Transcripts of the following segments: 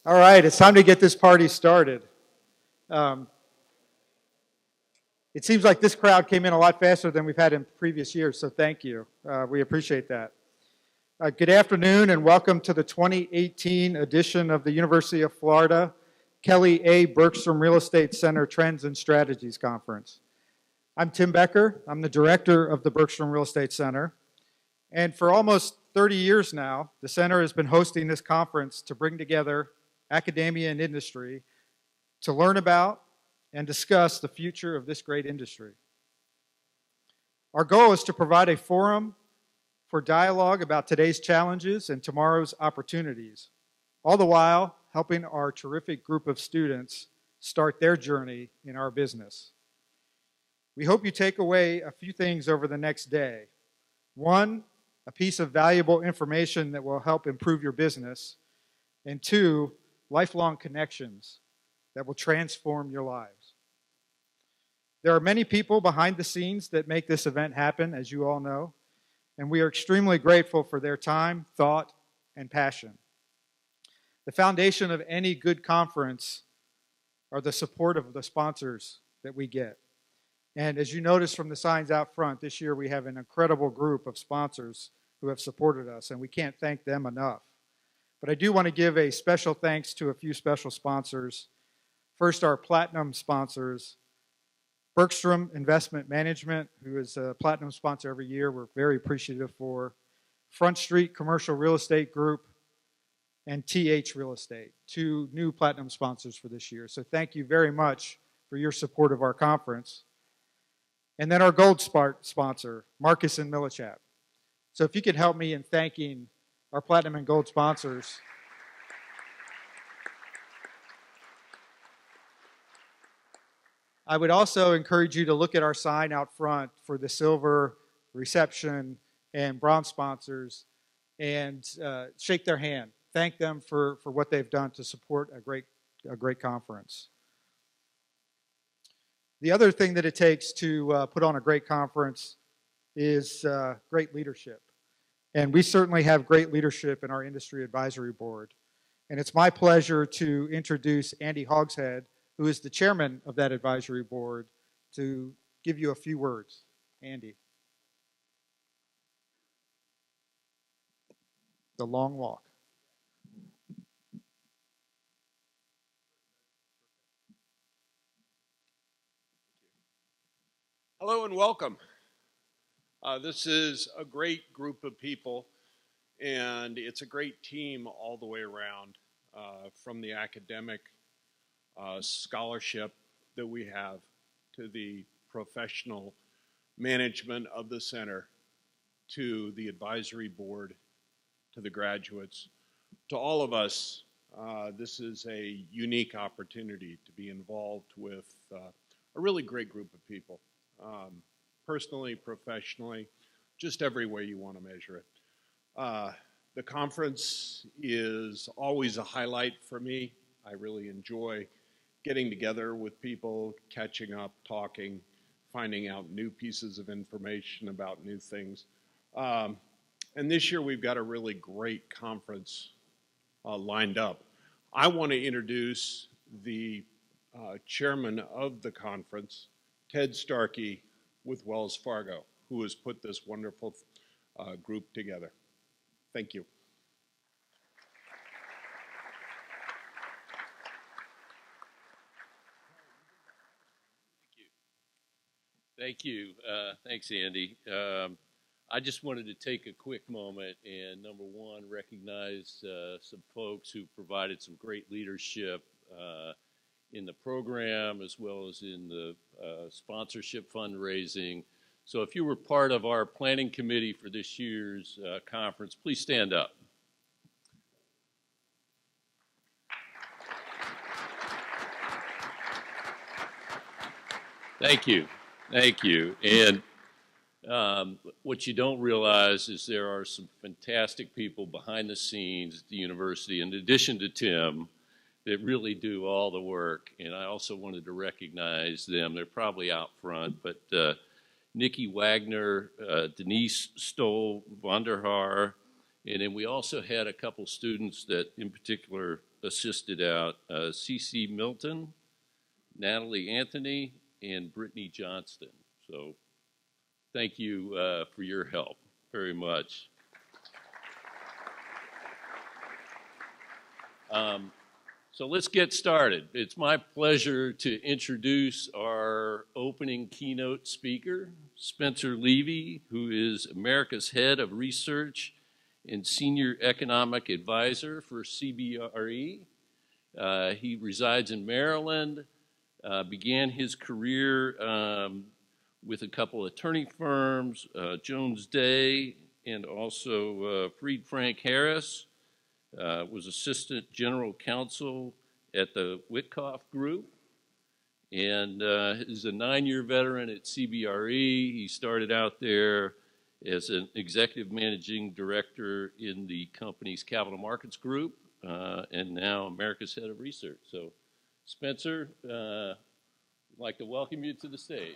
All right, it's time to get this party started. Um, it seems like this crowd came in a lot faster than we've had in previous years, so thank you. We appreciate that. Good afternoon and welcome to the 2018 edition of the University of Florida Kelly A. Bergstrom Real Estate Center Trends and Strategies Conference. I'm Tim Becker. I'm the director of the Bergstrom Real Estate Center. And for almost 30 years now, the center has been hosting this conference to bring together academia and industry to learn about and discuss the future of this great industry. Our goal is to provide a forum for dialogue about today's challenges and tomorrow's opportunities, all the while helping our terrific group of students start their journey in our business. We hope you take away a few things over the next day. One, a piece of valuable information that will help improve your business. And two, lifelong connections that will transform your lives. There are many people behind the scenes that make this event happen, as you all know, and we are extremely grateful for their time, thought, and passion. The foundation of any good conference are the support of the sponsors that we get. And as you notice from the signs out front, this year we have an incredible group of sponsors who have supported us, and we can't thank them enough. But I do want to give a special thanks to a few special sponsors. First, our platinum sponsors, Bergstrom Investment Management, who is a platinum sponsor every year. We're very appreciative for. Front Street Commercial Real Estate Group and TH Real Estate, two new platinum sponsors for this year. So thank you very much for your support of our conference. And then our gold sponsor, Marcus and Millichap. So if you could help me in thanking our platinum and gold sponsors. I would also encourage you to look at our sign out front for the silver, reception, and bronze sponsors and shake their hand. Thank them for what they've done to support a great conference. The other thing that it takes to put on a great conference is great leadership. And we certainly have great leadership in our industry advisory board. And it's my pleasure to introduce Andy Hogshead, who is the chairman of that advisory board, to give you a few words. Andy. The long walk. Hello and welcome. This is a great group of people, and it's a great team all the way around, from the academic scholarship that we have to the professional management of the center to the advisory board to the graduates. To all of us, this is a unique opportunity to be involved with a really great group of people. Personally, professionally, just every way you want to measure it. The conference is always a highlight for me. I really enjoy getting together with people, catching up, talking, finding out new pieces of information about new things. And this year we've got a really great conference lined up. I want to introduce the chairman of the conference, Ted Starkey with Wells Fargo, who has put this wonderful group together. Thank you. Thank you. Thanks, Andy. I just wanted to take a quick moment and, number one, recognize some folks who provided some great leadership in the program as well as in the sponsorship fundraising. So if you were part of our planning committee for this year's conference, please stand up. Thank you. Thank you. And what you don't realize is there are some fantastic people behind the scenes at the university, in addition to Tim, that really do all the work. And I also wanted to recognize them. They're probably out front, but Nikki Wagner, Denise Stoll Vonderhaar, And then we also had a couple students that in particular assisted out, C.C. Milton, Natalie Anthony, and Brittany Johnston. So thank you for your help very much. So let's get started. It's my pleasure to introduce our opening keynote speaker, Spencer Levy, who is America's Head of Research and Senior Economic Advisor for CBRE. He resides in Maryland, began his career with a couple of attorney firms, Jones Day and also Fried Frank Harris. Was Assistant General Counsel at the Witkoff Group, and is a 9-year veteran at CBRE. He started out there as an Executive Managing Director in the company's Capital Markets Group, and now America's Head of Research. So, Spencer, I'd like to welcome you to the stage.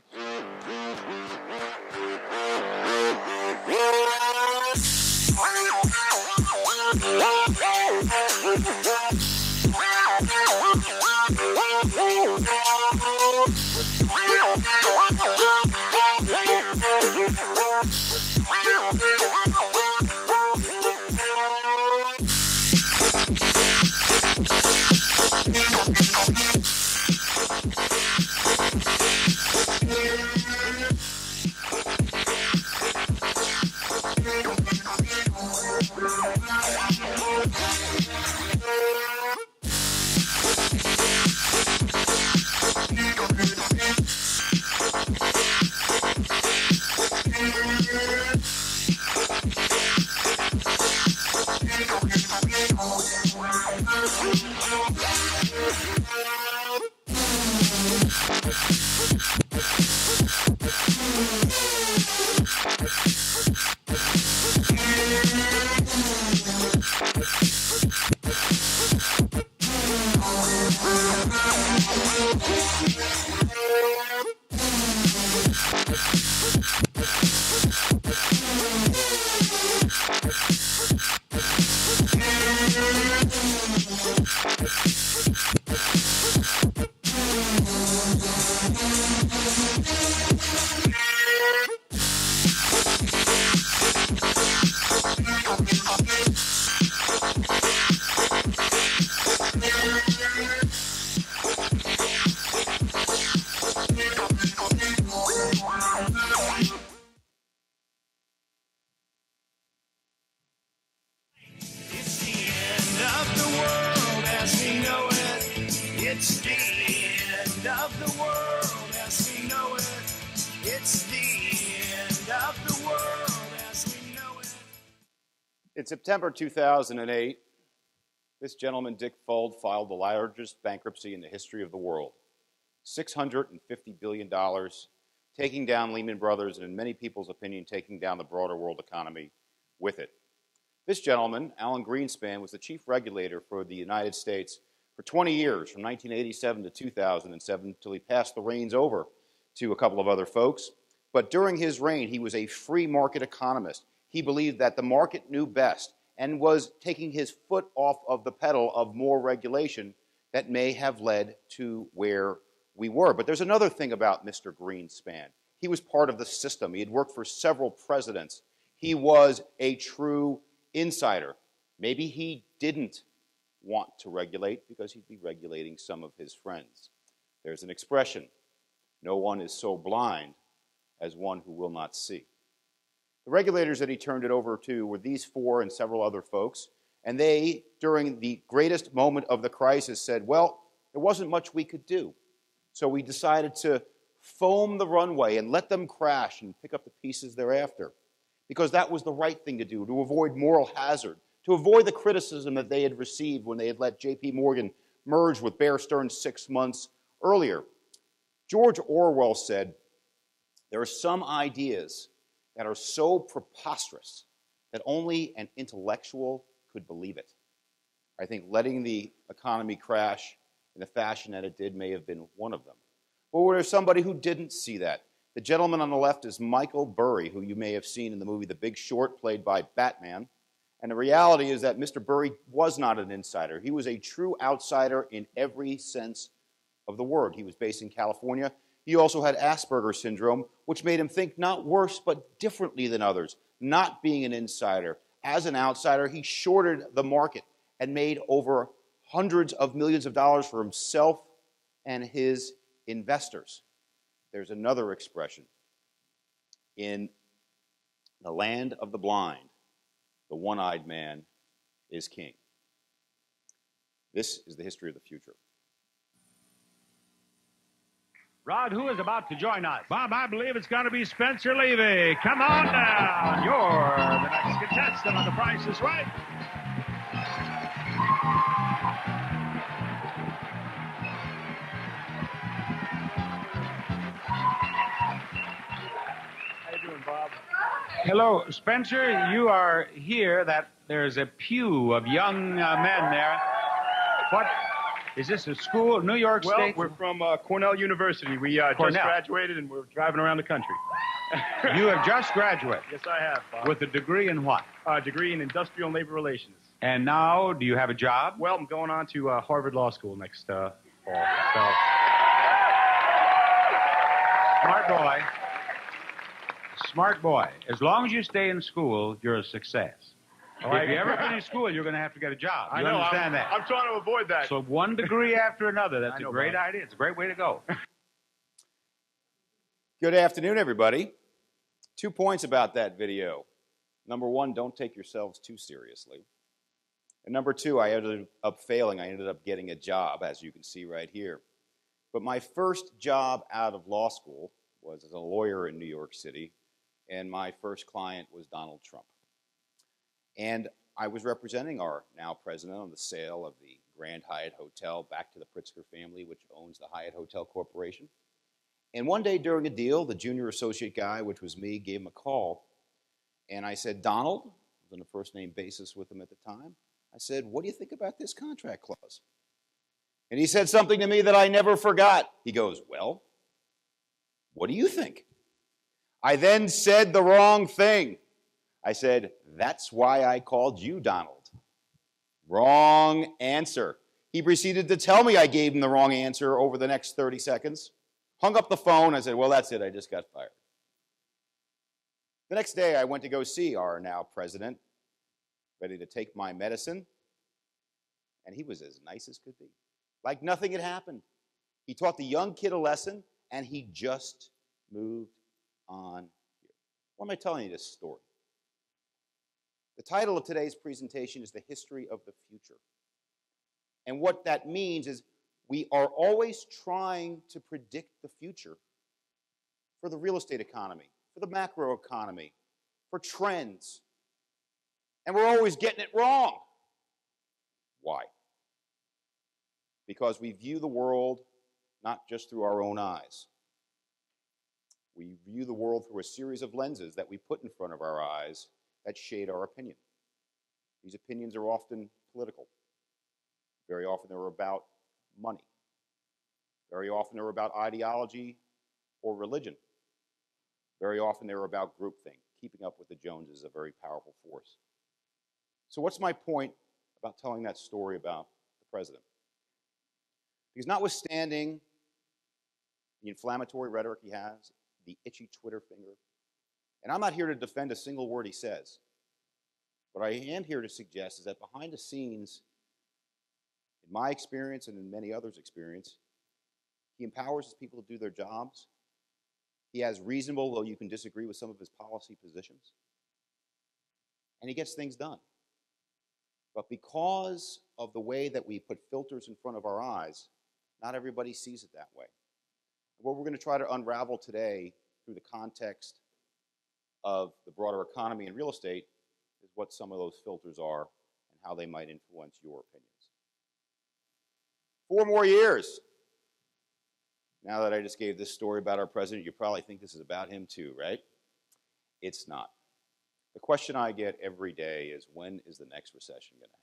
In September 2008, this gentleman, Dick Fuld, filed the largest bankruptcy in the history of the world. $650 billion, taking down Lehman Brothers, and in many people's opinion, taking down the broader world economy with it. This gentleman, Alan Greenspan, was the chief regulator for the United States for 20 years, from 1987 to 2007, until he passed the reins over to a couple of other folks. But during his reign, he was a free market economist. He believed that the market knew best and was taking his foot off of the pedal of more regulation that may have led to where we were. But there's another thing about Mr. Greenspan. He was part of the system. He had worked for several presidents. He was a true insider. Maybe he didn't want to regulate because he'd be regulating some of his friends. There's an expression, no one is so blind as one who will not see. The regulators that he turned it over to were these four and several other folks, and they, during the greatest moment of the crisis, said, well, there wasn't much we could do. So we decided to foam the runway and let them crash and pick up the pieces thereafter, because that was the right thing to do, to avoid moral hazard, to avoid the criticism that they had received when they had let J.P. Morgan merge with Bear Stearns 6 months earlier. George Orwell said, there are some ideas that are so preposterous that only an intellectual could believe it. I think letting the economy crash in the fashion that it did may have been one of them. But there's somebody who didn't see that. The gentleman on the left is Michael Burry, who you may have seen in the movie The Big Short, played by Batman. And the reality is that Mr. Burry was not an insider. He was a true outsider in every sense of the word. He was based in California. He also had Asperger's syndrome, which made him think not worse but differently than others, not being an insider. As an outsider, he shorted the market and made over hundreds of millions of dollars for himself and his investors. There's another expression. In the land of the blind, the one-eyed man is king. This is the history of the future. Rod, who is about to join us? Bob, I believe it's going to be Spencer Levy. Come on down. You're the next contestant on The Price is Right. How you doing, Bob? Hello, Spencer. You are here. There's a pew of young men there. What? Is this a school, New York State? Well, we're from Cornell University. We just graduated, and we're driving around the country. You have just graduated? Yes, I have, Bob. With a degree in what? A degree in Industrial and Labor Relations. And now, do you have a job? Well, I'm going on to Harvard Law School next fall. So. Smart boy. Smart boy. As long as you stay in school, you're a success. If you ever finish school, you're going to have to get a job. You understand that? I'm trying to avoid that. So one degree after another. That's a great idea. It's a great way to go. Good afternoon, everybody. 2 points about that video. Number one, don't take yourselves too seriously. And number two, I ended up failing. I ended up getting a job, as you can see right here. But my first job out of law school was as a lawyer in New York City, and my first client was Donald Trump. And I was representing our now president on the sale of the Grand Hyatt Hotel back to the Pritzker family, which owns the Hyatt Hotel Corporation. And one day during a deal, the junior associate guy, which was me, gave him a call. And I said, Donald, I was on a first-name basis with him at the time. I said, what do you think about this contract clause? And he said something to me that I never forgot. He goes, well, what do you think? I then said the wrong thing. I said, that's why I called you, Donald. Wrong answer. He proceeded to tell me I gave him the wrong answer over the next 30 seconds. Hung up the phone. I said, well, that's it. I just got fired. The next day, I went to go see our now president, ready to take my medicine. And he was as nice as could be. Like nothing had happened. He taught the young kid a lesson, and he just moved on here. Why am I telling you this story? The title of today's presentation is The History of the Future. And what that means is we are always trying to predict the future for the real estate economy, for the macro economy, for trends. And we're always getting it wrong. Why? Because we view the world not just through our own eyes. We view the world through a series of lenses that we put in front of our eyes that shade our opinion. These opinions are often political. Very often they're about money. Very often they're about ideology or religion. Very often they're about groupthink. Keeping up with the Joneses is a very powerful force. So what's my point about telling that story about the president? Because notwithstanding the inflammatory rhetoric he has, the itchy Twitter finger, and I'm not here to defend a single word he says. What I am here to suggest is that behind the scenes, in my experience and in many others' experience, he empowers his people to do their jobs. He has reasonable, though you can disagree with some of his policy positions. And he gets things done. But because of the way that we put filters in front of our eyes, not everybody sees it that way. What we're going to try to unravel today through the context of the broader economy and real estate is what some of those filters are and how they might influence your opinions. 4 more years. Now that I just gave this story about our president, you probably think this is about him too, right? It's not. The question I get every day is, when is the next recession going to happen?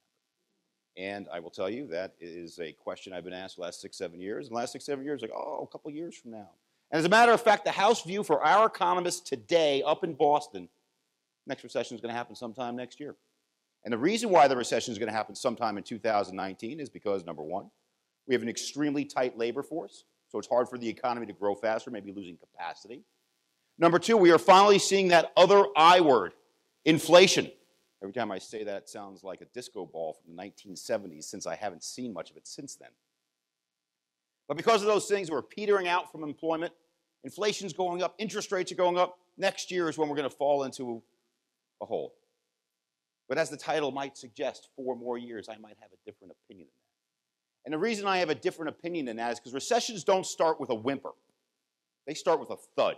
And I will tell you that is a question I've been asked the last 6, 7 years. In the last 6, 7 years, like, oh, a couple years from now. And as a matter of fact, the house view for our economists today up in Boston, next recession is going to happen sometime next year. And the reason why the recession is going to happen sometime in 2019 is because, number one, we have an extremely tight labor force, so it's hard for the economy to grow faster, maybe losing capacity. Number two, we are finally seeing that other I word, inflation. Every time I say that, it sounds like a disco ball from the 1970s, since I haven't seen much of it since then. But because of those things, we're petering out from employment, inflation's going up, interest rates are going up. Next year is when we're going to fall into a hole. But as the title might suggest, 4 more years, I might have a different opinion than that. And the reason I have a different opinion than that is because recessions don't start with a whimper. They start with a thud.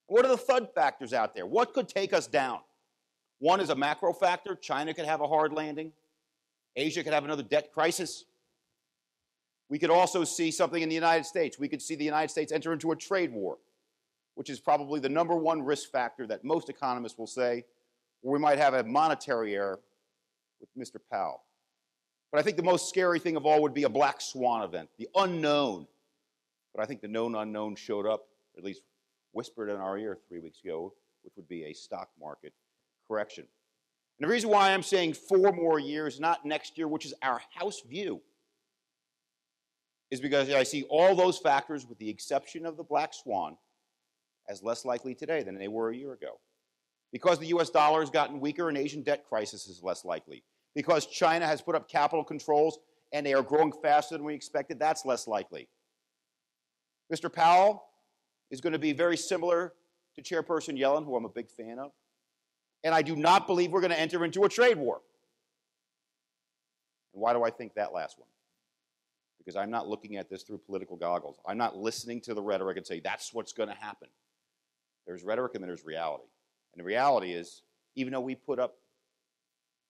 What are the thud factors out there? What could take us down? One is a macro factor. China could have a hard landing. Asia could have another debt crisis. We could also see something in the United States. We could see the United States enter into a trade war, which is probably the #1 risk factor that most economists will say, or we might have a monetary error with Mr. Powell. But I think the most scary thing of all would be a black swan event, the unknown. But I think the known unknown showed up, at least whispered in our ear 3 weeks ago, which would be a stock market correction. And the reason why I'm saying 4 more years, not next year, which is our house view, is because I see all those factors, with the exception of the black swan, as less likely today than they were a year ago. Because the US dollar has gotten weaker, an Asian debt crisis is less likely. Because China has put up capital controls and they are growing faster than we expected, that's less likely. Mr. Powell is going to be very similar to Chairperson Yellen, who I'm a big fan of. And I do not believe we're going to enter into a trade war. And why do I think that last one? Because I'm not looking at this through political goggles. I'm not listening to the rhetoric and say, that's what's going to happen. There's rhetoric and then there's reality. And the reality is, even though we put up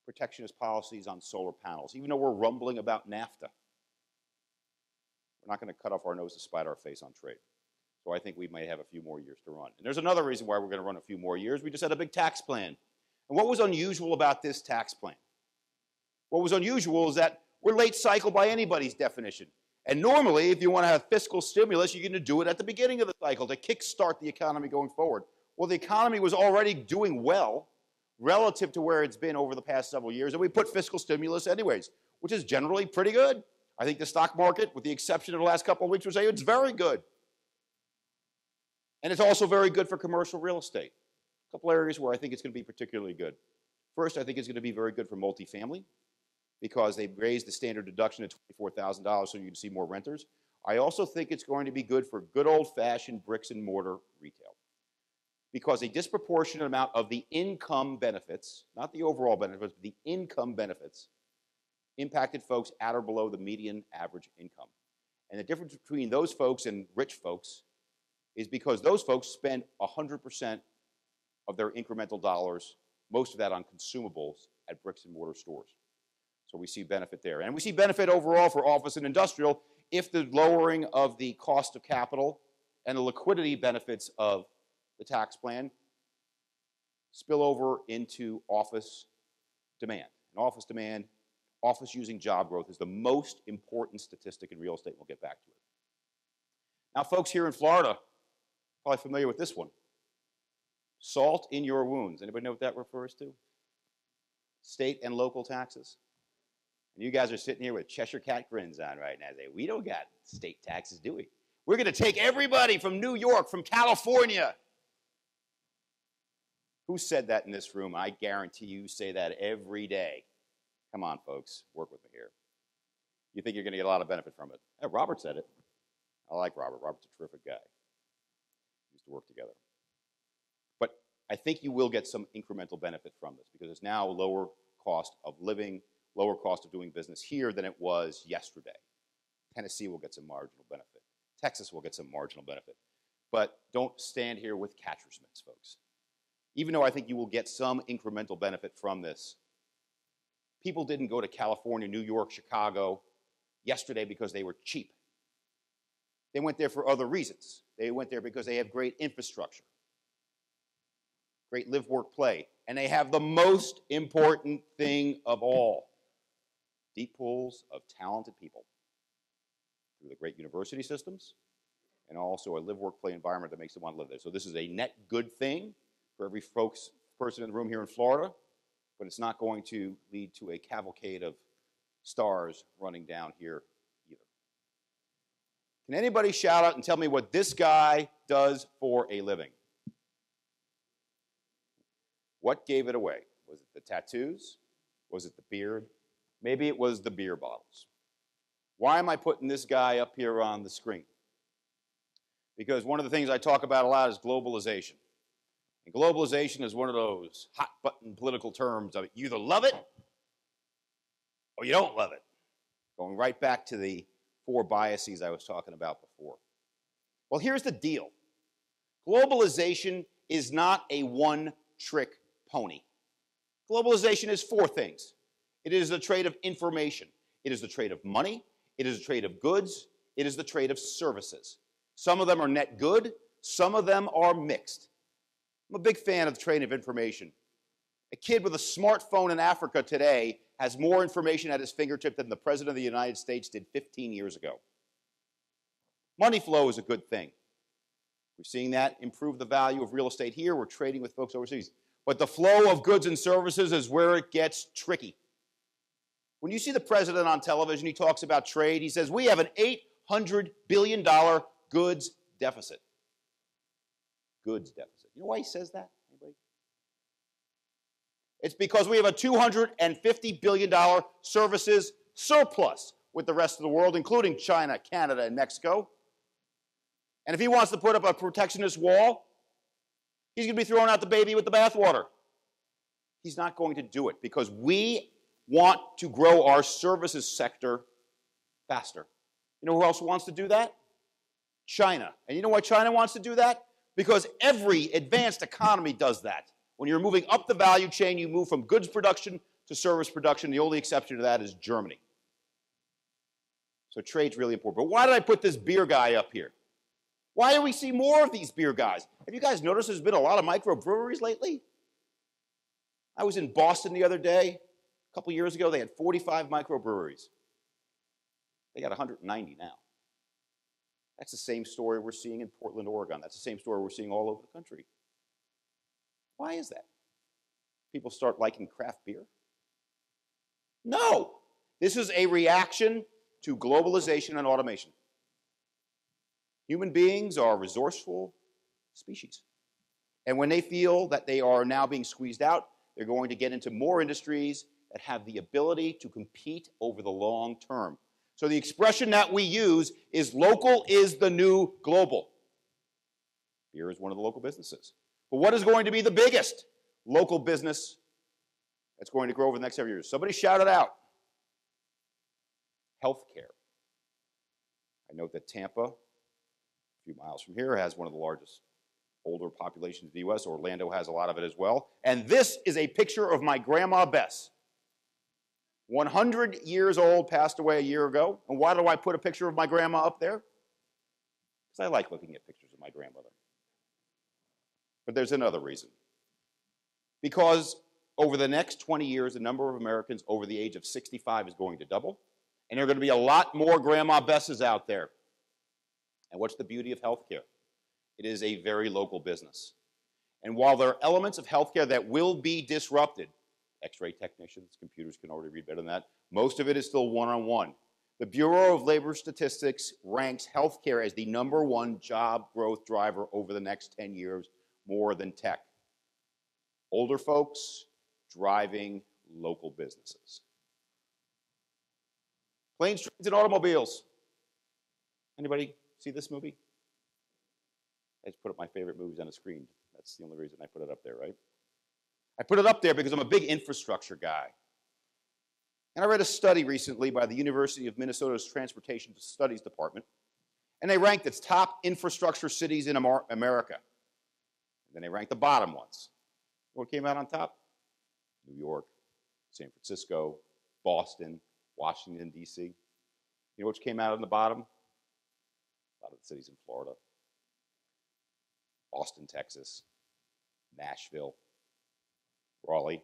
protectionist policies on solar panels, even though we're rumbling about NAFTA, we're not going to cut off our nose to spite our face on trade. So I think we may have a few more years to run. And there's another reason why we're going to run a few more years. We just had a big tax plan. And what was unusual about this tax plan? What was unusual is that we're late cycle by anybody's definition. And normally, if you want to have fiscal stimulus, you're going to do it at the beginning of the cycle to kickstart the economy going forward. Well, the economy was already doing well relative to where it's been over the past several years, and we put fiscal stimulus anyways, which is generally pretty good. I think the stock market, with the exception of the last couple of weeks, would say it's very good. And it's also very good for commercial real estate. A couple areas where I think it's going to be particularly good. First, I think it's going to be very good for multifamily, because they raised the standard deduction to $24,000 so you can see more renters. I also think it's going to be good for good old-fashioned bricks and mortar retail, because a disproportionate amount of the income benefits, not the overall benefits, but the income benefits, impacted folks at or below the median average income. And the difference between those folks and rich folks is because those folks spend 100% of their incremental dollars, most of that on consumables, at bricks and mortar stores. So we see benefit there. And we see benefit overall for office and industrial if the lowering of the cost of capital and the liquidity benefits of the tax plan spill over into office demand. And office demand, office using job growth is the most important statistic in real estate. We'll get back to it. Now, folks here in Florida, probably familiar with this one. Salt in your wounds. Anybody know what that refers to? State and local taxes. And you guys are sitting here with Cheshire Cat grins on right now. Say, we don't got state taxes, do we? We're going to take everybody from New York, from California. Who said that in this room? I guarantee you say that every day. Come on, folks. Work with me here. You think you're going to get a lot of benefit from it. Hey, Robert said it. I like Robert. Robert's a terrific guy. We used to work together. But I think you will get some incremental benefit from this, because it's now a lower cost of living, lower cost of doing business here than it was yesterday. Tennessee will get some marginal benefit. Texas will get some marginal benefit. But don't stand here with catcher's mitts, folks. Even though I think you will get some incremental benefit from this, people didn't go to California, New York, Chicago yesterday because they were cheap. They went there for other reasons. They went there because they have great infrastructure, great live, work, play, and they have the most important thing of all, deep pools of talented people through the great university systems and also a live, work, play environment that makes them want to live there. So this is a net good thing for every person in the room here in Florida. but it's not going to lead to a cavalcade of stars running down here either. Can anybody shout out and tell me what this guy does for a living? What gave it away? Was it the tattoos? Was it the beard? Maybe it was the beer bottles. Why am I putting this guy up here on the screen? Because one of the things I talk about a lot is globalization. And globalization is one of those hot-button political terms of it. You either love it or you don't love it. Going right back to the 4 biases I was talking about before. Well, here's the deal. Globalization is not a one-trick pony. Globalization is 4 things. It is the trade of information. It is the trade of money. It is the trade of goods. It is the trade of services. Some of them are net good. Some of them are mixed. I'm a big fan of the trade of information. A kid with a smartphone in Africa today has more information at his fingertip than the President of the United States did 15 years ago. Money flow is a good thing. We're seeing that improve the value of real estate here. We're trading with folks overseas. But the flow of goods and services is where it gets tricky. When you see the president on television, he talks about trade. He says, we have an $800 billion goods deficit. Goods deficit. You know why he says that? Anybody? It's because we have a $250 billion services surplus with the rest of the world, including China, Canada, and Mexico. And if he wants to put up a protectionist wall, he's going to be throwing out the baby with the bathwater. He's not going to do it because we want to grow our services sector faster. You know who else wants to do that? China. And you know why China wants to do that? Because every advanced economy does that. When you're moving up the value chain, you move from goods production to service production. The only exception to that is Germany. So trade's really important. But why did I put this beer guy up here? Why do we see more of these beer guys? Have you guys noticed there's been a lot of microbreweries lately? I was in Boston the other day. A couple years ago, they had 45 microbreweries. They got 190 now. That's the same story we're seeing in Portland, Oregon. That's the same story we're seeing all over the country. Why is that? People start liking craft beer? No. This is a reaction to globalization and automation. Human beings are a resourceful species. And when they feel that they are now being squeezed out, they're going to get into more industries that have the ability to compete over the long term. So the expression that we use is local is the new global. Beer is one of the local businesses. But what is going to be the biggest local business that's going to grow over the next several years? Somebody shout it out. Healthcare. I note that Tampa, a few miles from here, has one of the largest older populations in the U.S. Orlando has a lot of it as well. And this is a picture of my grandma Bess. 100 years old, passed away a year ago. And why do I put a picture of my grandma up there? Because I like looking at pictures of my grandmother. But there's another reason. Because over the next 20 years, the number of Americans over the age of 65 is going to double. And there are going to be a lot more Grandma Besses out there. And what's the beauty of healthcare? It is a very local business. And while there are elements of healthcare that will be disrupted, X-ray technicians, computers can already read better than that, most of it is still one-on-one. The Bureau of Labor Statistics ranks healthcare as the #1 job growth driver over the next 10 years, more than tech. Older folks driving local businesses. Planes, trains, and automobiles. Anybody see this movie? I just put up my favorite movies on the screen. That's the only reason I put it up there, right? I put it up there because I'm a big infrastructure guy. And I read a study recently by the University of Minnesota's Transportation Studies Department, and they ranked its top infrastructure cities in America. And then they ranked the bottom ones. What came out on top? New York, San Francisco, Boston, Washington, D.C. You know which came out on the bottom? A lot of the cities in Florida. Austin, Texas, Nashville, Raleigh.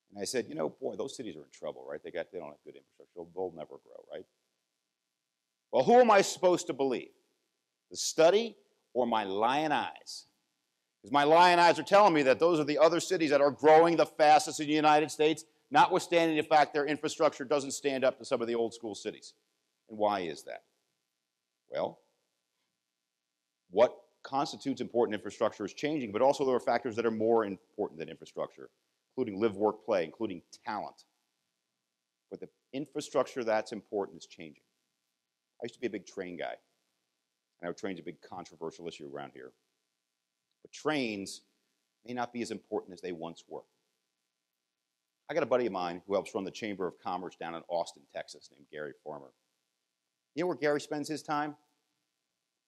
And I said, you know, boy, those cities are in trouble, right? They don't have good infrastructure. They'll never grow, right? Well, who am I supposed to believe? The study or my lying eyes? Because my lion eyes are telling me that those are the other cities that are growing the fastest in the United States, notwithstanding the fact their infrastructure doesn't stand up to some of the old school cities. And why is that? Well, what constitutes important infrastructure is changing, but also there are factors that are more important than infrastructure, including live, work, play, including talent. But the infrastructure that's important is changing. I used to be a big train guy. I know trains are a big controversial issue around here. But trains may not be as important as they once were. I got a buddy of mine who helps run the Chamber of Commerce down in Austin, Texas, named Gary Farmer. You know where Gary spends his time?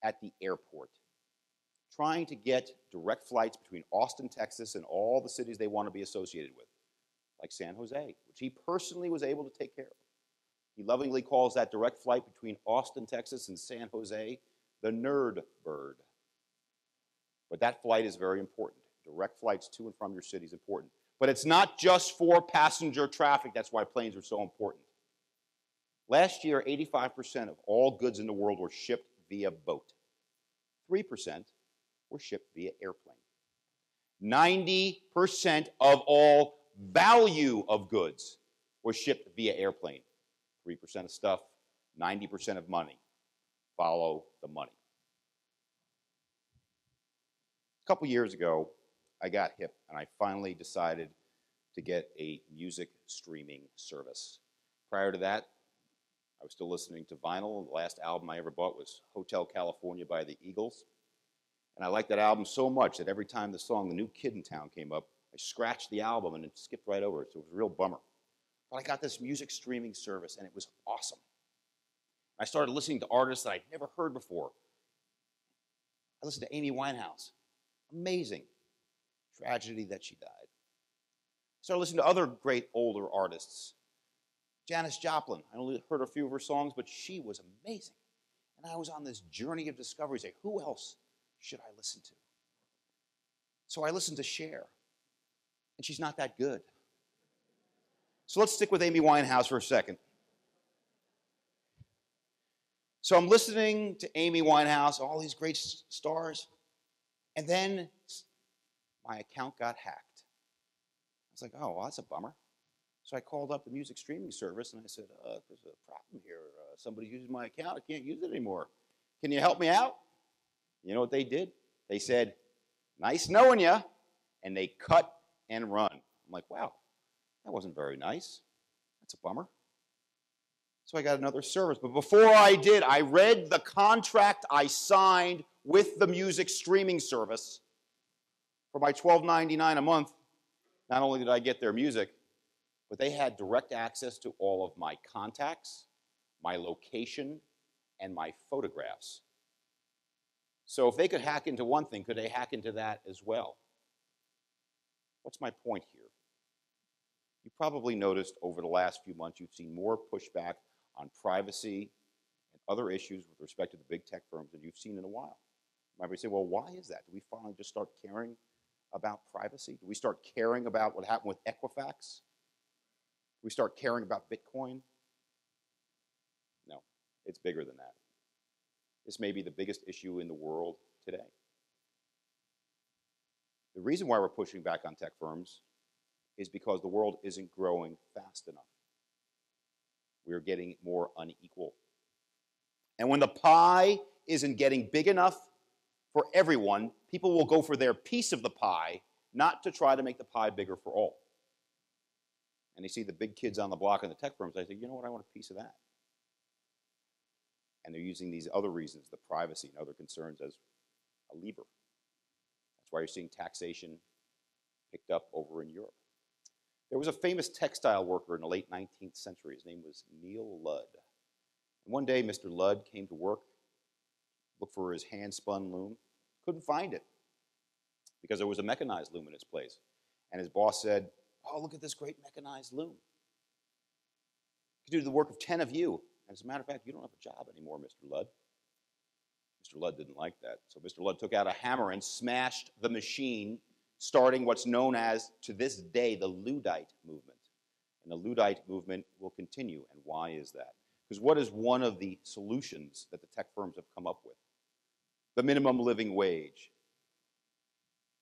At the airport, trying to get direct flights between Austin, Texas, and all the cities they want to be associated with, like San Jose, which he personally was able to take care of. He lovingly calls that direct flight between Austin, Texas, and San Jose the Nerd Bird. But that flight is very important. Direct flights to and from your city is important. But it's not just for passenger traffic. That's why planes are so important. Last year, 85% of all goods in the world were shipped via boat. 3% were shipped via airplane. 90% of all value of goods was shipped via airplane. 3% of stuff, 90% of money. Follow the money. A couple years ago, I got hip and I finally decided to get a music streaming service. Prior to that, I was still listening to vinyl. The last album I ever bought was Hotel California by the Eagles. And I liked that album so much that every time the song The New Kid in Town came up, I scratched the album and it skipped right over it. So it was a real bummer. But I got this music streaming service and it was awesome. I started listening to artists that I'd never heard before. I listened to Amy Winehouse. Amazing. Tragedy that she died. I started listening to other great older artists. Janis Joplin. I only heard a few of her songs, but she was amazing. And I was on this journey of discovery, saying, who else should I listen to? So I listened to Cher, and she's not that good. So let's stick with Amy Winehouse for a second. So I'm listening to Amy Winehouse, all these great stars, and then my account got hacked. I was like, oh, well, that's a bummer. So I called up the music streaming service and I said, there's a problem here. Somebody's using my account. I can't use it anymore. Can you help me out? You know what they did? They said, nice knowing you. And they cut and run. I'm like, wow, that wasn't very nice. That's a bummer. So I got another service. But before I did, I read the contract I signed with the music streaming service. For my $12.99 a month, not only did I get their music, but they had direct access to all of my contacts, my location, and my photographs. So if they could hack into one thing, could they hack into that as well? What's my point here? You probably noticed over the last few months you've seen more pushback on privacy and other issues with respect to the big tech firms than you've seen in a while. You might say, well, why is that? Do we finally just start caring about privacy? Do we start caring about what happened with Equifax? Do we start caring about Bitcoin? No, it's bigger than that. This may be the biggest issue in the world today. The reason why we're pushing back on tech firms is because the world isn't growing fast enough. We're getting more unequal. And when the pie isn't getting big enough for everyone, people will go for their piece of the pie, not to try to make the pie bigger for all. And you see the big kids on the block in the tech firms, I say, you know what, I want a piece of that. And they're using these other reasons, the privacy and other concerns, as a lever. That's why you're seeing taxation picked up over in Europe. There was a famous textile worker in the late 19th century. His name was Neil Ludd. And one day, Mr. Ludd came to work, looked for his hand-spun loom, couldn't find it because there was a mechanized loom in its place. And his boss said, oh, look at this great mechanized loom. You could do the work of 10 of you. And as a matter of fact, you don't have a job anymore, Mr. Ludd. Mr. Ludd didn't like that. So Mr. Ludd took out a hammer and smashed the machine, starting what's known as, to this day, the Luddite movement. And the Luddite movement will continue. And why is that? Because what is one of the solutions that the tech firms have come up with? The minimum living wage.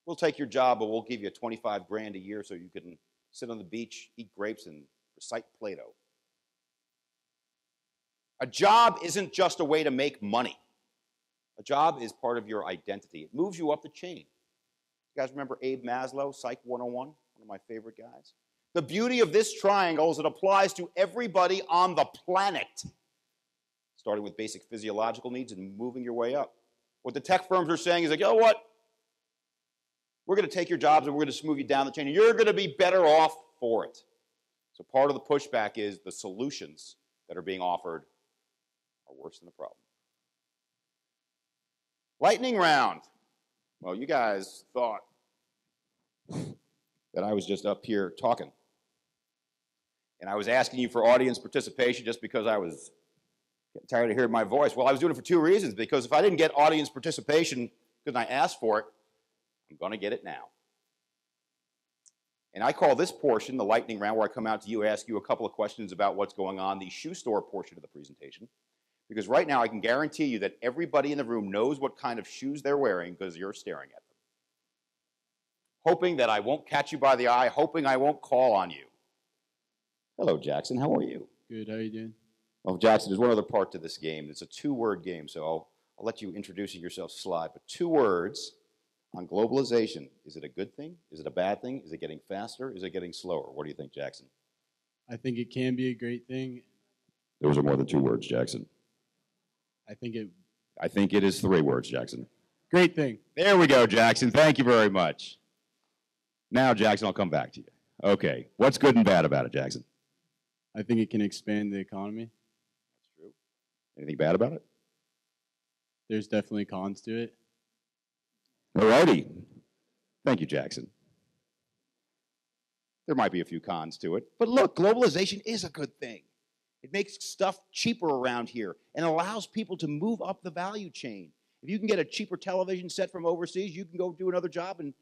We'll take your job, but we'll give you 25 grand a year so you can sit on the beach, eat grapes, and recite Plato. A job isn't just a way to make money. A job is part of your identity. It moves you up the chain. You guys remember Abe Maslow, Psych 101? One of my favorite guys. The beauty of this triangle is it applies to everybody on the planet, starting with basic physiological needs and moving your way up. What the tech firms are saying is like, you know what? We're going to take your jobs and we're going to move you down the chain, and you're going to be better off for it. So part of the pushback is the solutions that are being offered are worse than the problem. Lightning round. Well, you guys thought that I was just up here talking. And I was asking you for audience participation just because I was getting tired of hearing my voice. Well, I was doing it for two reasons. Because if I didn't get audience participation because I asked for it, I'm going to get it now. And I call this portion the lightning round, where I come out to you, ask you a couple of questions about what's going on, the shoe store portion of the presentation. Because right now I can guarantee you that everybody in the room knows what kind of shoes they're wearing because you're staring at them. Hoping that I won't catch you by the eye, hoping I won't call on you. Hello, Jackson. How are you? Good. How are you doing? Well, Jackson, there's one other part to this game. It's a two-word game, so I'll let you introduce yourself slide. But 2 words on globalization. Is it a good thing? Is it a bad thing? Is it getting faster? Is it getting slower? What do you think, Jackson? I think it can be a great thing. Those are more than 2 words, Jackson. I think it is 3 words, Jackson. great thing. There we go, Jackson. Thank you very much. Now, Jackson, I'll come back to you. Okay. What's good and bad about it, Jackson? I think it can expand the economy. That's true. Anything bad about it? There's definitely cons to it. All righty. Thank you, Jackson. There might be a few cons to it. But look, globalization is a good thing. It makes stuff cheaper around here and allows people to move up the value chain. If you can get a cheaper television set from overseas, you can go do another job and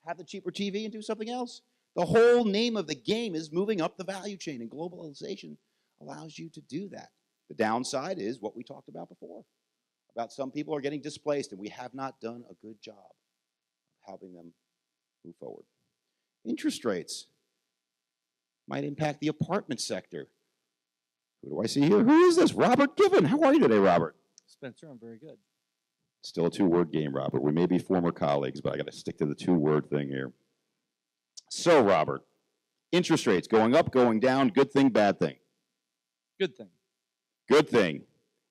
have the cheaper TV and do something else. The whole name of the game is moving up the value chain, and globalization allows you to do that. The downside is what we talked about before, about some people are getting displaced, and we have not done a good job of helping them move forward. Interest rates might impact the apartment sector. Who do I see here? Who is this? Robert Given. How are you today, Robert? Spencer, I'm very good. Still a 2-word game, Robert. We may be former colleagues, but I got to stick to the 2-word thing here. So, Robert, interest rates going up, going down, good thing, bad thing? Good thing. Good thing.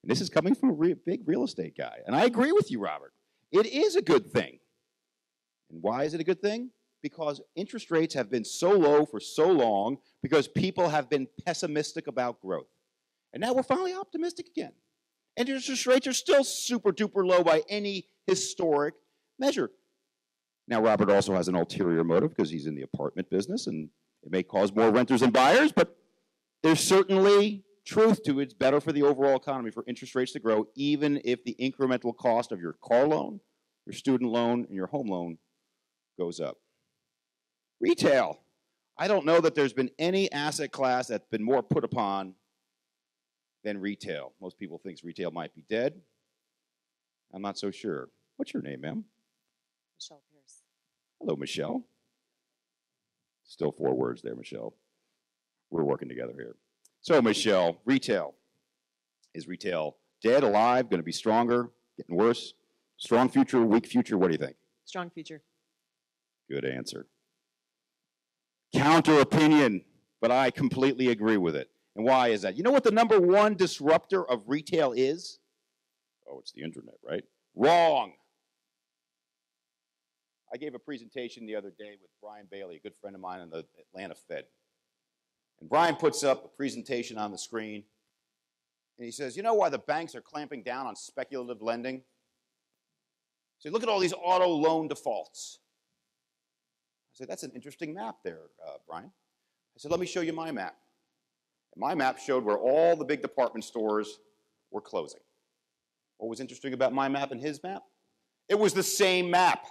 And this is coming from a big real estate guy. And I agree with you, Robert. It is a good thing. And why is it a good thing? Because interest rates have been so low for so long because people have been pessimistic about growth. And now we're finally optimistic again. And interest rates are still super duper low by any historic measure. Now, Robert also has an ulterior motive because he's in the apartment business, and it may cause more renters and buyers, but there's certainly truth to it. It's better for the overall economy for interest rates to grow, even if the incremental cost of your car loan, your student loan, and your home loan goes up. Retail. I don't know that there's been any asset class that's been more put upon than retail. Most people think retail might be dead. I'm not so sure. What's your name, ma'am? Michelle Pierce. Hello, Michelle. Still 4 words there, Michelle. We're working together here. So, Michelle, retail. Is retail dead, alive, going to be stronger, getting worse? Strong future, weak future? What do you think? Strong future. Good answer. Counter opinion, but I completely agree with it. And why is that? You know what the #1 disruptor of retail is? Oh, it's the internet, right? Wrong. I gave a presentation the other day with Brian Bailey, a good friend of mine in the Atlanta Fed. And Brian puts up a presentation on the screen, and he says, you know why the banks are clamping down on speculative lending? So look at all these auto loan defaults. I said, that's an interesting map there, Brian. I said, let me show you my map. And my map showed where all the big department stores were closing. What was interesting about my map and his map? It was the same map.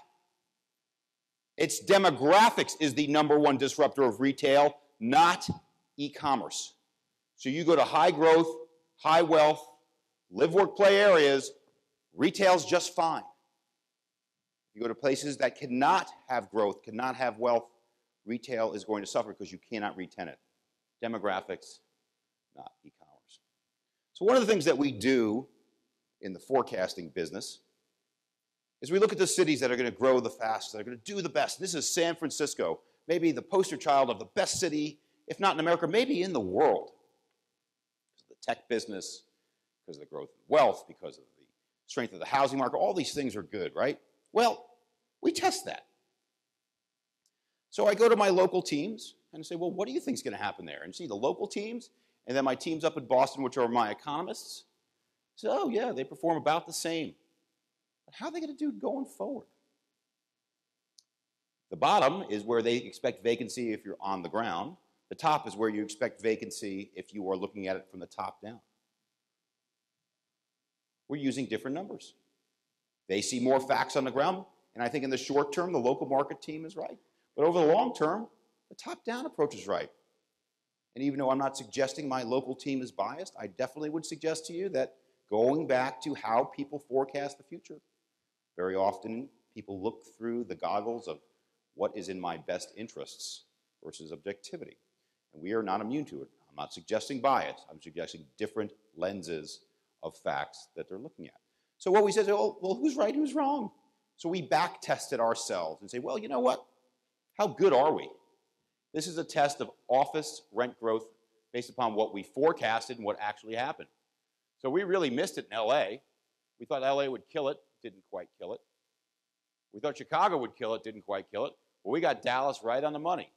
Its demographics is the #1 disruptor of retail, not e-commerce. So you go to high growth, high wealth, live, work, play areas, retail's just fine. You go to places that cannot have growth, cannot have wealth, retail is going to suffer because you cannot re-tenant. Demographics, not e-commerce. So one of the things that we do in the forecasting business is we look at the cities that are going to grow the fastest, that are going to do the best. This is San Francisco, maybe the poster child of the best city, if not in America, maybe in the world. Because of the tech business, because of the growth in wealth, because of the strength of the housing market, all these things are good, right? Well, we test that. So I go to my local teams and I say, well, what do you think is going to happen there? And see the local teams, and then my teams up in Boston, which are my economists, say, oh yeah, they perform about the same. But how are they going to do going forward? The bottom is where they expect vacancy if you're on the ground. The top is where you expect vacancy if you are looking at it from the top down. We're using different numbers. They see more facts on the ground, and I think in the short term, the local market team is right. But over the long term, the top-down approach is right. And even though I'm not suggesting my local team is biased, I definitely would suggest to you that going back to how people forecast the future, very often people look through the goggles of what is in my best interests versus objectivity. And we are not immune to it. I'm not suggesting bias. I'm suggesting different lenses of facts that they're looking at. So what we say is, well, who's right, who's wrong? So we back tested ourselves and say, well, you know what? How good are we? This is a test of office rent growth based upon what we forecasted and what actually happened. So we really missed it in LA. We thought LA would kill it, didn't quite kill it. We thought Chicago would kill it, didn't quite kill it. Well, we got Dallas right on the money.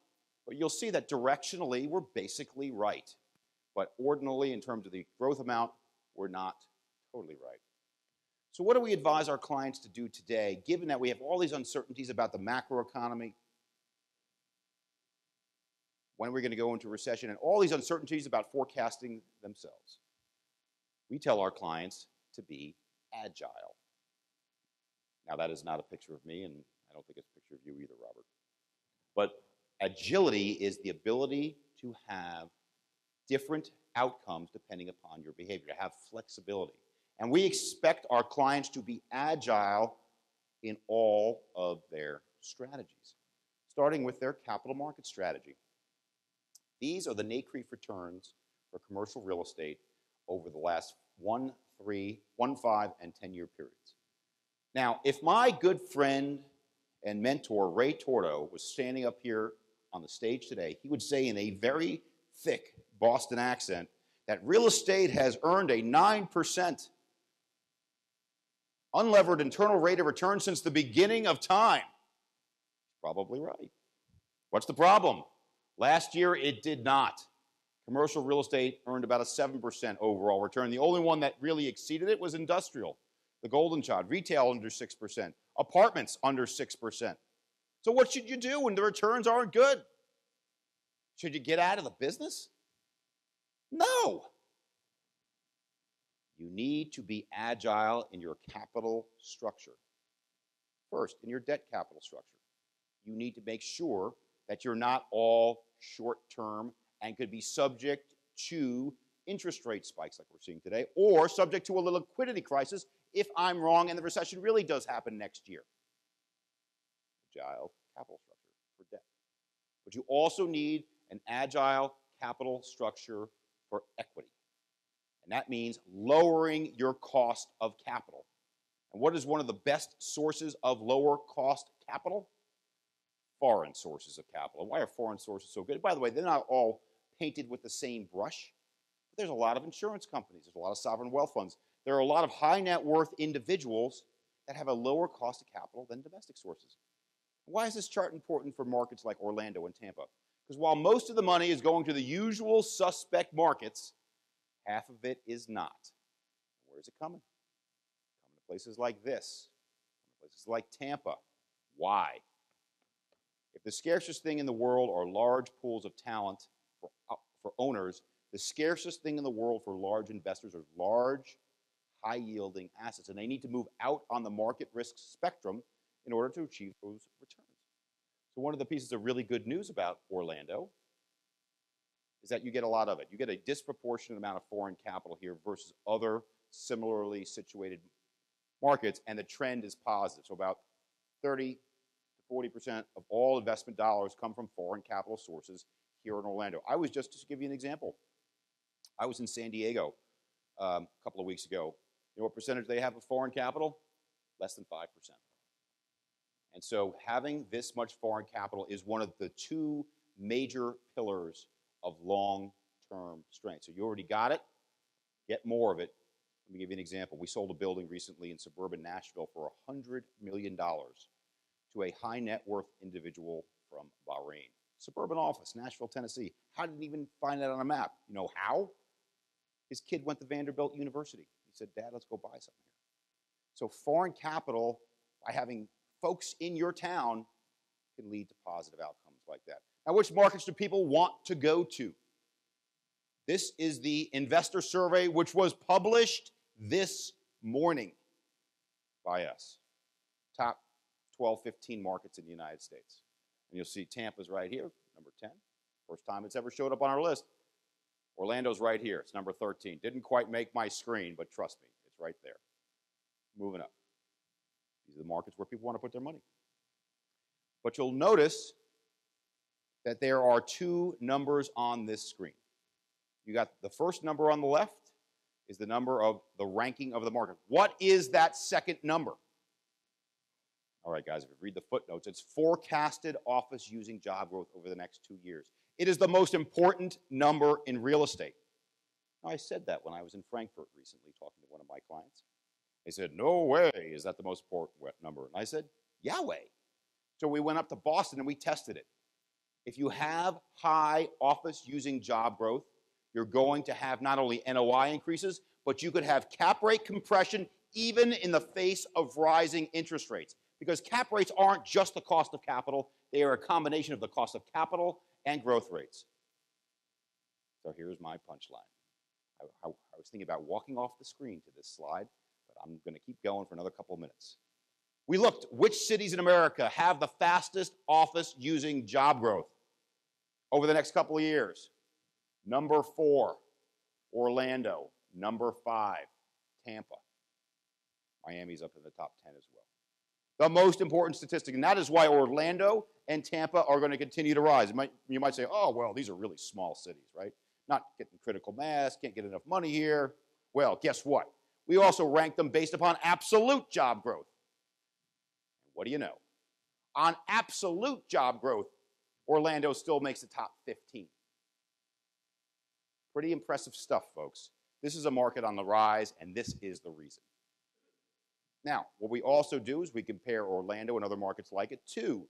But you'll see that directionally, we're basically right. But ordinally, in terms of the growth amount, we're not totally right. So what do we advise our clients to do today, given that we have all these uncertainties about the macroeconomy, when we're going to go into recession, and all these uncertainties about forecasting themselves? We tell our clients to be agile. Now, that is not a picture of me, and I don't think it's a picture of you either, Robert. But agility is the ability to have different outcomes depending upon your behavior, to have flexibility. And we expect our clients to be agile in all of their strategies, starting with their capital market strategy. These are the NCREIF returns for commercial real estate over the last 1, 3, 1, 5, and 10-year periods. Now, if my good friend and mentor, Ray Torto, was standing up here on the stage today, he would say in a very thick Boston accent that real estate has earned a 9% unlevered internal rate of return since the beginning of time. Probably right. What's the problem? Last year, it did not. Commercial real estate earned about a 7% overall return. The only one that really exceeded it was industrial, the golden child. Retail under 6%. Apartments under 6%. So what should you do when the returns aren't good? Should you get out of the business? No. You need to be agile in your capital structure. First, in your debt capital structure, you need to make sure that you're not all short-term and could be subject to interest rate spikes like we're seeing today, or subject to a liquidity crisis if I'm wrong and the recession really does happen next year. Agile capital structure for debt. But you also need an agile capital structure for equity. And that means lowering your cost of capital. And what is one of the best sources of lower cost capital? Foreign sources of capital. And why are foreign sources so good? By the way, they're not all painted with the same brush. But there's a lot of insurance companies. There's a lot of sovereign wealth funds. There are a lot of high net worth individuals that have a lower cost of capital than domestic sources. Why is this chart important for markets like Orlando and Tampa? Because while most of the money is going to the usual suspect markets, half of it is not. Where is it coming? Coming to places like this, places like Tampa. Why? If the scarcest thing in the world are large pools of talent for owners, the scarcest thing in the world for large investors are large, high-yielding assets, and they need to move out on the market risk spectrum in order to achieve those returns. So one of the pieces of really good news about Orlando is that you get a lot of it. You get a disproportionate amount of foreign capital here versus other similarly situated markets, and the trend is positive. So about 30 to 40% of all investment dollars come from foreign capital sources here in Orlando. Just to give you an example, I was in San Diego a couple of weeks ago. You know what percentage they have of foreign capital? Less than 5%. And so having this much foreign capital is one of the two major pillars of long-term strength. So you already got it. Get more of it. Let me give you an example. We sold a building recently in suburban Nashville for $100 million to a high net worth individual from Bahrain. Suburban office, Nashville, Tennessee. How did he even find that on a map? You know how? His kid went to Vanderbilt University. He said, Dad, let's go buy something here. So foreign capital, by having folks in your town, can lead to positive outcomes like that. Now, which markets do people want to go to? This is the investor survey, which was published this morning by us. Top 12, 15 markets in the United States. And you'll see Tampa's right here, number 10. First time it's ever showed up on our list. Orlando's right here. It's number 13. Didn't quite make my screen, but trust me, it's right there. Moving up. These are the markets where people want to put their money. But you'll notice that there are two numbers on this screen. You got the first number on the left is the number of the ranking of the market. What is that second number? All right, guys, if you read the footnotes, it's forecasted office using job growth over the next 2 years. It is the most important number in real estate. Now, I said that when I was in Frankfurt recently talking to one of my clients. They said, no way is that the most important number. And I said, Yahweh. So we went up to Boston and we tested it. If you have high office using job growth, you're going to have not only NOI increases, but you could have cap rate compression even in the face of rising interest rates. Because cap rates aren't just the cost of capital, they are a combination of the cost of capital and growth rates. So here's my punchline. I was thinking about walking off the screen to this slide, but I'm going to keep going for another couple of minutes. We looked which cities in America have the fastest office using job growth over the next couple of years. Number 4, Orlando. Number 5, Tampa. Miami's up in the top 10 as well. The most important statistic, and that is why Orlando and Tampa are going to continue to rise. You might say, oh, well, these are really small cities, right? Not getting critical mass, can't get enough money here. Well, guess what? We also rank them based upon absolute job growth. What do you know? On absolute job growth, Orlando still makes the top 15. Pretty impressive stuff, folks. This is a market on the rise, and this is the reason. Now, what we also do is we compare Orlando and other markets like it to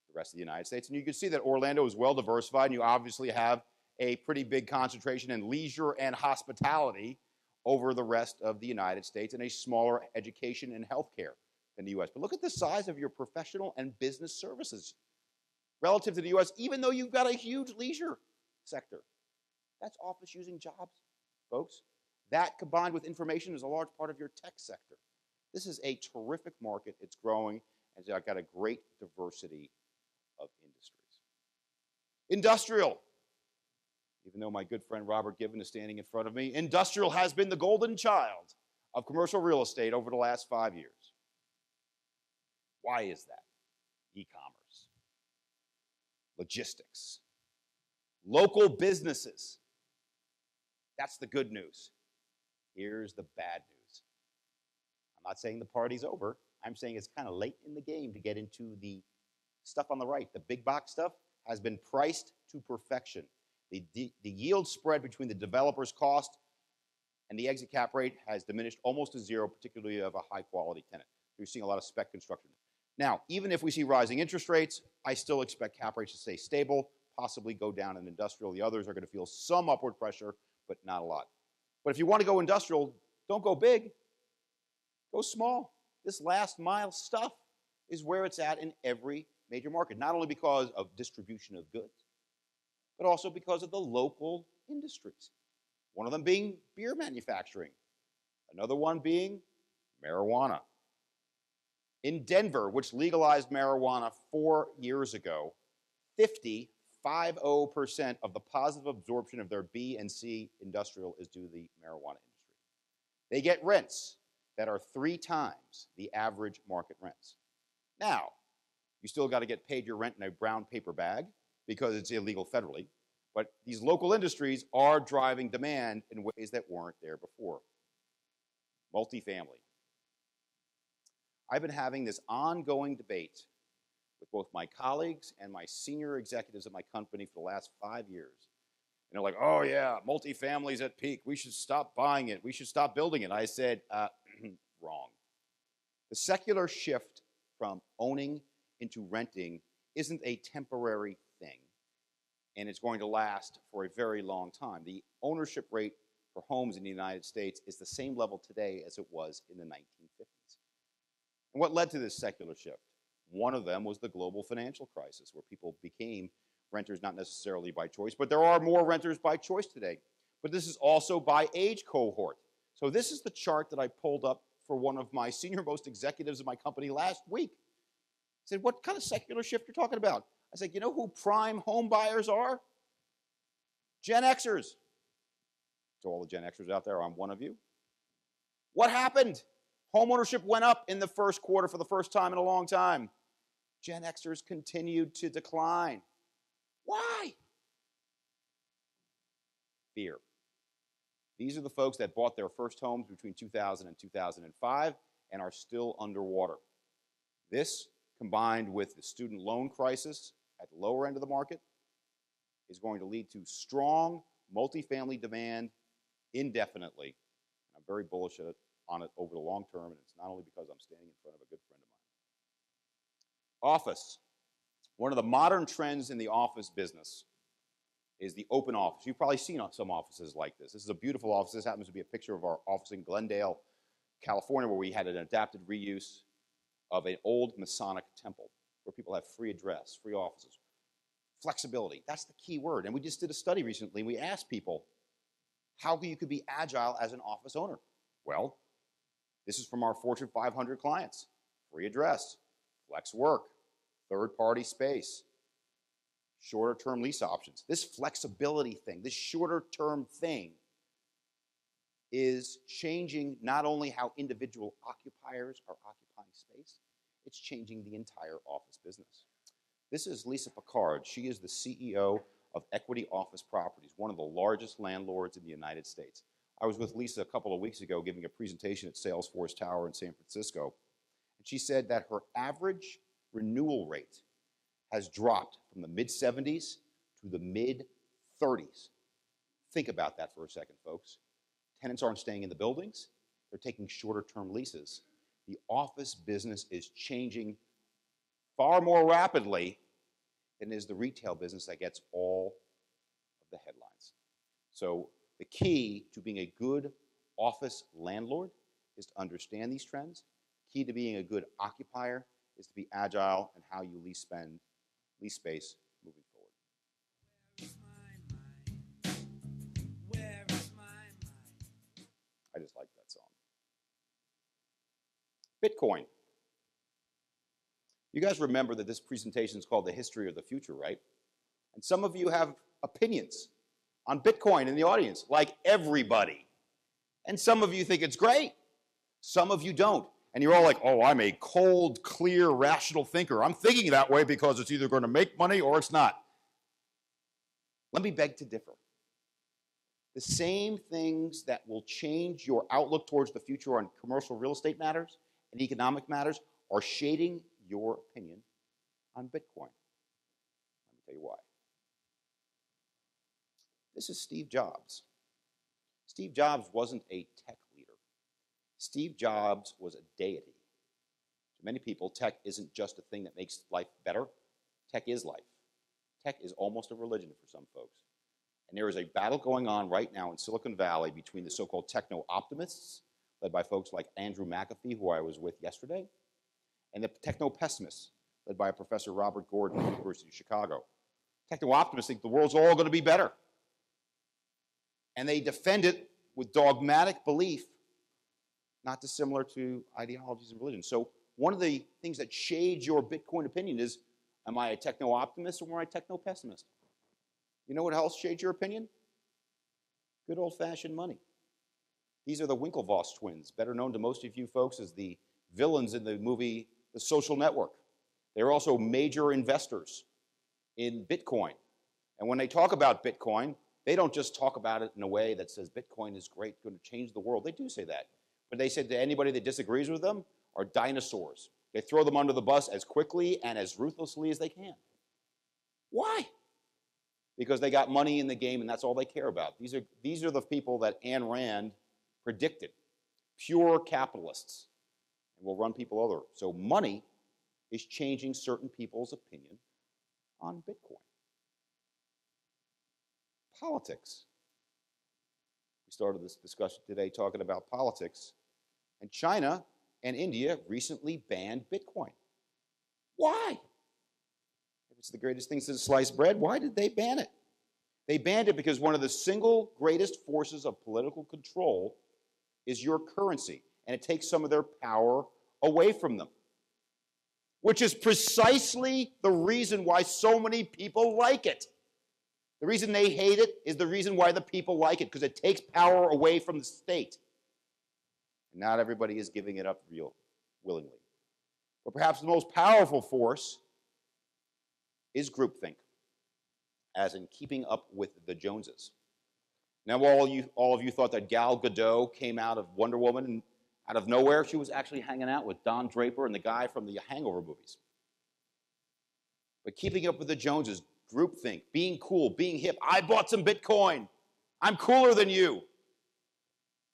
the rest of the United States. And you can see that Orlando is well diversified, and you obviously have a pretty big concentration in leisure and hospitality over the rest of the United States, and a smaller education and healthcare than the U.S. But look at the size of your professional and business services relative to the U.S., even though you've got a huge leisure sector. That's office using jobs, folks. That combined with information is a large part of your tech sector. This is a terrific market. It's growing, and it's got a great diversity of industries. Industrial. Even though my good friend Robert Gibbon is standing in front of me, industrial has been the golden child of commercial real estate over the last 5 years. Why is that? E-commerce, logistics, local businesses. That's the good news. Here's the bad news. I'm not saying the party's over. I'm saying it's kind of late in the game to get into the stuff on the right. The big box stuff has been priced to perfection. The yield spread between the developer's cost and the exit cap rate has diminished almost to zero, particularly of a high-quality tenant. You're seeing a lot of spec construction. Now, even if we see rising interest rates, I still expect cap rates to stay stable, possibly go down in industrial. The others are going to feel some upward pressure, but not a lot. But if you want to go industrial, don't go big. Go small. This last mile stuff is where it's at in every major market, not only because of distribution of goods, but also because of the local industries. One of them being beer manufacturing, another one being marijuana. In Denver, which legalized marijuana 4 years ago, 50% of the positive absorption of their B and C industrial is due to the marijuana industry. They get rents that are 3 times the average market rents. Now, you still got to get paid your rent in a brown paper bag because it's illegal federally, but these local industries are driving demand in ways that weren't there before. Multifamily. I've been having this ongoing debate with both my colleagues and my senior executives at my company for the last 5 years. And they're like, oh yeah, multifamily's at peak. We should stop buying it. We should stop building it. I said, wrong. The secular shift from owning into renting isn't a temporary thing, and it's going to last for a very long time. The ownership rate for homes in the United States is the same level today as it was in the 1950s. And what led to this secular shift? One of them was the global financial crisis, where people became renters not necessarily by choice, but there are more renters by choice today. But this is also by age cohort. So this is the chart that I pulled up for one of my senior-most executives of my company last week. I said, what kind of secular shift you're talking about? I said, you know who prime home buyers are? Gen Xers. To all the Gen Xers out there, I'm one of you. What happened? Home ownership went up in the first quarter for the first time in a long time. Gen Xers continued to decline. Why? Fear. These are the folks that bought their first homes between 2000 and 2005 and are still underwater. This, combined with the student loan crisis at the lower end of the market, is going to lead to strong multifamily demand indefinitely. I'm very bullish on it over the long term, and it's not only because I'm standing in front of a good friend of mine. Office. One of the modern trends in the office business is the open office. You've probably seen some offices like this. This is a beautiful office. This happens to be a picture of our office in Glendale, California, where we had an adapted reuse of an old Masonic temple, where people have free address, free offices. Flexibility, that's the key word. And we just did a study recently. We asked people how you could be agile as an office owner. Well, this is from our Fortune 500 clients. Free address, flex work, third-party space, shorter-term lease options. This flexibility thing, this shorter-term thing is changing not only how individual occupiers are occupying space, it's changing the entire office business. This is Lisa Picard. She is the CEO of Equity Office Properties, one of the largest landlords in the United States. I was with Lisa a couple of weeks ago giving a presentation at Salesforce Tower in San Francisco, and she said that her average renewal rate has dropped from the mid-70s to the mid-30s. Think about that for a second, folks. Tenants aren't staying in the buildings. They're taking shorter-term leases. The office business is changing far more rapidly than is the retail business that gets all of the headlines. So the key to being a good office landlord is to understand these trends. Key to being a good occupier is to be agile in how you lease space moving forward. I just like that song. Bitcoin. You guys remember that this presentation is called The History of the Future, right? And some of you have opinions on Bitcoin in the audience, like everybody. And some of you think it's great. Some of you don't. And you're all like, oh, I'm a cold, clear, rational thinker. I'm thinking that way because it's either going to make money or it's not. Let me beg to differ. The same things that will change your outlook towards the future on commercial real estate matters and economic matters are shading your opinion on Bitcoin. Let me tell you why. This is Steve Jobs. Steve Jobs wasn't a tech leader. Steve Jobs was a deity. To many people, tech isn't just a thing that makes life better. Tech is life. Tech is almost a religion for some folks. And there is a battle going on right now in Silicon Valley between the so-called techno-optimists, led by folks like Andrew McAfee, who I was with yesterday, and the techno-pessimists, led by Professor Robert Gordon at the University of Chicago. Techno-optimists think the world's all going to be better. And they defend it with dogmatic belief, not dissimilar to ideologies and religion. So one of the things that shades your Bitcoin opinion is, am I a techno-optimist or am I a techno-pessimist? You know what else shades your opinion? Good old-fashioned money. These are the Winklevoss twins, better known to most of you folks as the villains in the movie The Social Network. They're also major investors in Bitcoin. And when they talk about Bitcoin, they don't just talk about it in a way that says Bitcoin is great, going to change the world. They do say that. But they said to anybody that disagrees with them are dinosaurs. They throw them under the bus as quickly and as ruthlessly as they can. Why? Because they got money in the game and that's all they care about. These are the people that Ayn Rand predicted. Pure capitalists. And will run people over. So money is changing certain people's opinion on Bitcoin. Politics. We started this discussion today talking about politics. And China and India recently banned Bitcoin. Why? If it's the greatest thing since sliced bread, why did they ban it? They banned it because one of the single greatest forces of political control is your currency. And it takes some of their power away from them. Which is precisely the reason why so many people like it. The reason they hate it is the reason why the people like it, because it takes power away from the state. And not everybody is giving it up willingly. But perhaps the most powerful force is groupthink, as in keeping up with the Joneses. Now, all of you thought that Gal Gadot came out of Wonder Woman and out of nowhere. She was actually hanging out with Don Draper and the guy from the Hangover movies. But keeping up with the Joneses, groupthink, being cool, being hip. I bought some Bitcoin. I'm cooler than you.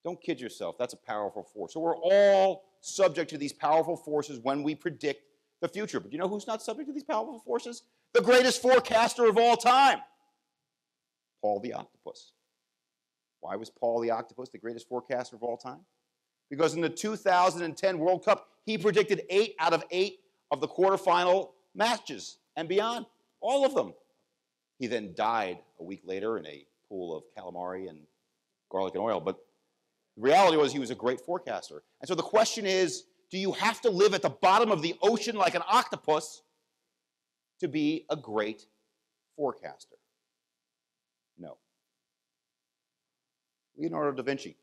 Don't kid yourself. That's a powerful force. So we're all subject to these powerful forces when we predict the future. But you know who's not subject to these powerful forces? The greatest forecaster of all time, Paul the Octopus. Why was Paul the Octopus the greatest forecaster of all time? Because in the 2010 World Cup, he predicted 8 out of 8 of the quarterfinal matches and beyond. All of them. He then died a week later in a pool of calamari and garlic and oil. But the reality was he was a great forecaster. And so the question is, do you have to live at the bottom of the ocean like an octopus to be a great forecaster? No. Leonardo da Vinci.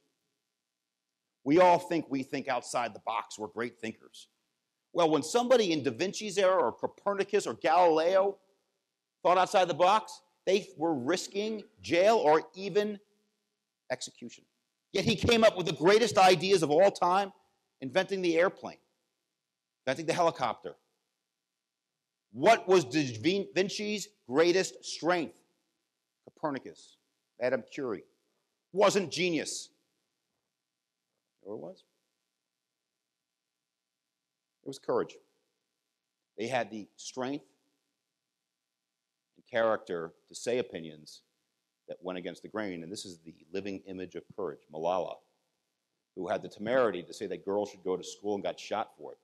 We all think we think outside the box. We're great thinkers. Well, when somebody in Da Vinci's era or Copernicus or Galileo thought outside the box, they were risking jail or even execution. Yet he came up with the greatest ideas of all time, inventing the airplane, inventing the helicopter. What was Da Vinci's greatest strength? Copernicus, Madame Curie. Wasn't genius. You know what it was? It was courage. They had the strength and character to say opinions that went against the grain, and this is the living image of courage, Malala, who had the temerity to say that girls should go to school and got shot for it,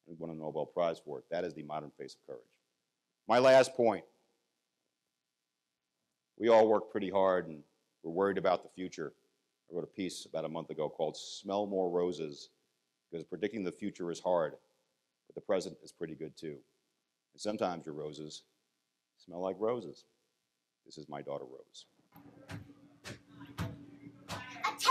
and won a Nobel Prize for it. That is the modern face of courage. My last point. We all work pretty hard, and we're worried about the future. I wrote a piece about a month ago called Smell More Roses, because predicting the future is hard, but the present is pretty good too. And sometimes your roses smell like roses. This is my daughter, Rose. Attention!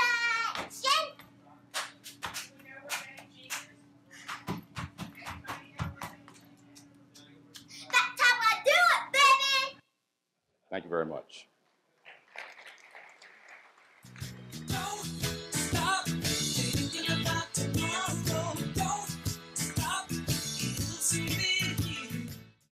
That's how I do it, baby! Thank you very much.